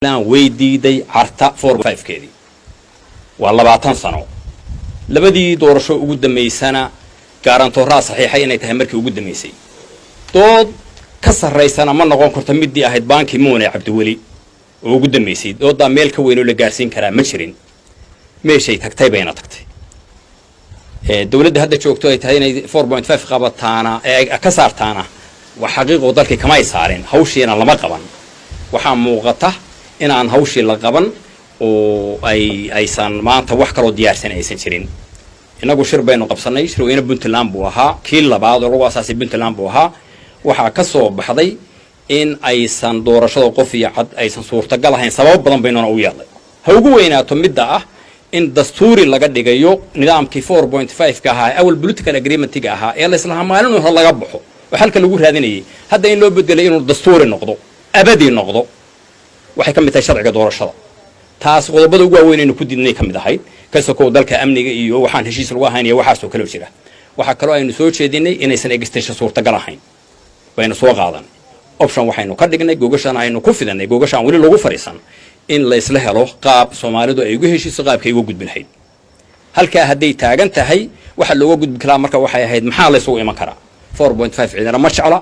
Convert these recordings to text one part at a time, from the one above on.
لا ويدي دي عرتا 4-5 كذي والله 20 سنة لبدي دورشو ugu dambeysana garanto raas saxiixay inay tahay markii ugu dambeysay dood ka sareysana ma noqon karto midii ahayd banki moone Cabdiweli oo ugu dambeysay dooda meel ka weyn oo la gaarsiin karaa ma jirin meeshay tagtay bayna tagtay dawladda hadda joogto ay tahay inay 4.5 qabataana ee ka saartaana wax xaqiiqo dalkii kama ay saareen hawshiina lama qaban waxa muuqata in aan hawshii la qaban oo aysan maanta wax kale oo diyaarsan aysan jirin inagu shir baynu qabsanay shirweyne Puntland buu ahaa kii labaad oo lagu asaasay Puntland buu ahaa waxa ka soo baxday in aysan doorashada qof iyo cad aysan suurtagal ahayn sabab badan bayna u yeelay ha ugu weynaato midda ah in dastuuri laga dhigayo nidaamkii 4.5 ka ahaa awal political agreement-ga ahaa ee la isla hamaalin oo laga baxo waxa halka lagu raadinayay hadda in loo bedelay inuu dastuuri noqdo abadi noqdo waxay ka mid tahay sharciga doorashada taas qodobada ugu waaweyn ee ku didnay kamid ahayd kasoo dalka amniga iyo waxaan heshiis lagu ahayn iyo waxa soo kala jira waxa kale oo aynu soo jeedinay inaysan extension suurtagal ahayn bayna soo qaadan option waxaynu ka dhignay gogashan aynu ku fidanay gogashan wali lagu fariisan in la isla helo qaab Soomaalidu ay ugu heshiiso qaabkay ugu gudbin lahayd halka haday taagan tahay waxa looga gudbi karaa marka waxay ahayd maxaa la isugu iman karaa 4.5 ciidana ma jecla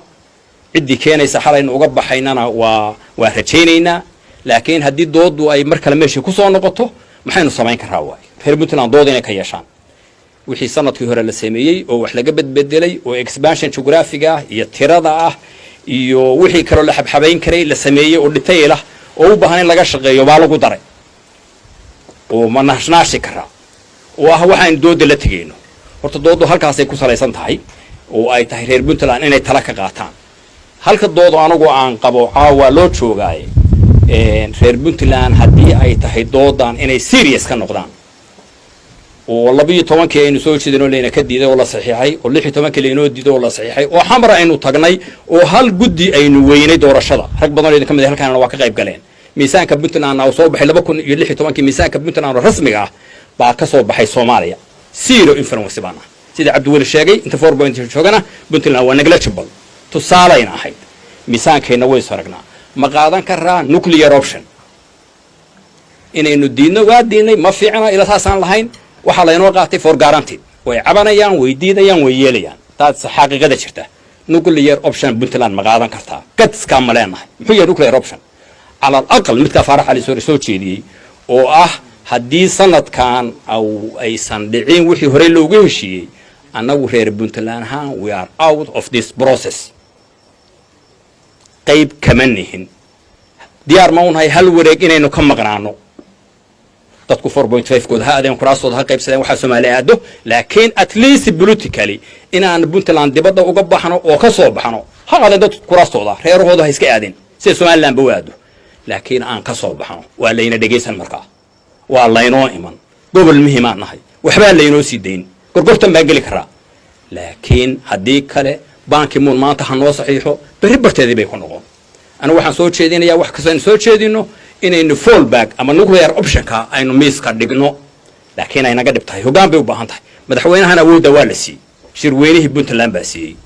cidii keenaysa xalayna uga baxaynana waa rajaynaynaa laakiin haddii doodu ay mar kale meeshii ku soo noqoto maxaynu samayn karaa waay reer Puntland dood inay ka yeeshaan wixii sanadkii hore la sameeyay oo wax laga bedbedelay oo expansion geographic ah iyo tirada ah iyo wixii kale la xabxabayn karay la sameeyay oo detail ah oo u baahan in laga shaqeeyo baa lagu daray oo ma nashnaasi karaa oo ah waxaan dooda la tagayno horta doodu halkaas ay ku salaysan tahay oo ay tahay reer Puntland inay tala ka qaataan halka doodu anagu aan qabo caawa loo joogay reer Puntland haddii ay tahay doodan inay serious ka noqdaan oo 12 aynu soo jeedino leena ka diiday oo la saxiixay oo 16 leena diiday oo la saxiixay oo xamar aynu tagnay oo hal guddi aynu weynay doorashada rag badan oo kamid halkaan waa ka qayb galeen miisaanka Puntland oo soo baxay 2016 miisaanka Puntland rasmiga ah baa ka soo baxay Soomaaliya zero influence baana sida Cabdiweli sheegay inta 4.5 joogana Puntland waa negligible tusaalayna ahayd miisaankeena way saragnaa ma qaadan karaa nuclear option inaynu diidno waa diinay ma fiicna ila taasaan lahayn waxa la inoo qaatay for guaranteed way cabanayaan way diidayaan way yeelayaan taas xaqiiqada jirta nuclear option Puntland ma qaadan kartaa gadska ma leenahay muxuu yahay nuclear option على الأقل مثل فارح علي سوري oo ah haddii sanadkan ay sandicin wixii hore loogu heshiiyay anagu reer Puntland ahaan we are out of this process qayb kama nihin diyaar ma unahay hal wareeg inaynu ka maqnaano dadku 4.5 kooda ha aadeen kuraastooda ha qaybsadeen waxa Soomaaliya aado laakiin at least politically inaan Puntland dibadda uga baxno oo ka soo baxno ha qaadan dad kuraastooda reerahooda ha iska aadeen si Soomaaliland bawaado laakiin aan ka soo baxno waa layna dhageysan markaa waa laynoo iman gobol muhiimaan nahay waxba laynoo sii deyn gorgortan baa gali karaa laakiin haddii kale banki moon maanta ha noo saxiixo bari barteedii bay ku noqon ana waxaan soo jeedinayaa wax kasoo soo jeedino inaynu fallback ama nuclear option ka aynu miiska dhigno laakiin ay naga dhibtahay hogaan bay u baahan tahay madaxweynahan awoodda waa la siiyay shirweynihii Puntland baa siiyay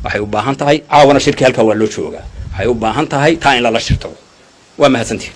waxay u baahan tahay caawana shirki halka waa loo joogaa waxay u baahan tahay taa in la shirto waa mahadsantihiin